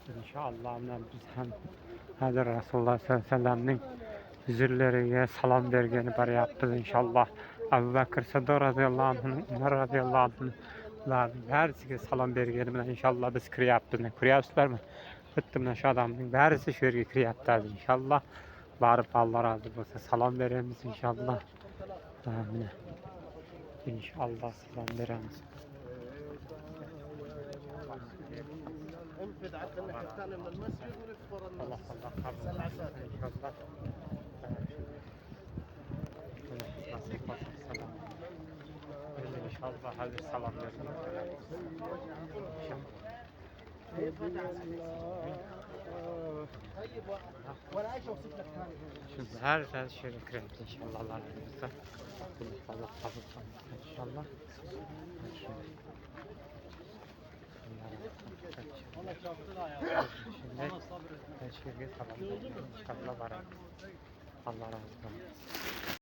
İnşallah biz hem Hazır Resulullah sallallahu aleyhi ve sellem'nin huzurlariga salom bergani boryapmiz inşallah. Abu Bakr Siddiq radhiyallohu anhu, Umar radhiyallohu anhu ularning barisiga salom bergani bilan inşallah biz kiryapmiz. Ko'ryapsizlarmi? Bitta mana shu odamning barisi shu yerga kiryapti inşallah. Barib Allah razı bo'lsin salom beramiz inşallah. Amin. İnşallah salom beramiz. انفذ عندنا الثاني من المسجد ونكفر Allah الناس. Allah kabul etsin inşallah. İnşallah hazır salam versin. وانا ايش اوصف لك ثاني؟ Şimdi her şey kırık inşallah Allah'ımızda. Allah kabul etsin inşallah. Şimdi her şeye salam versin inşallah var. Allah razı olsun.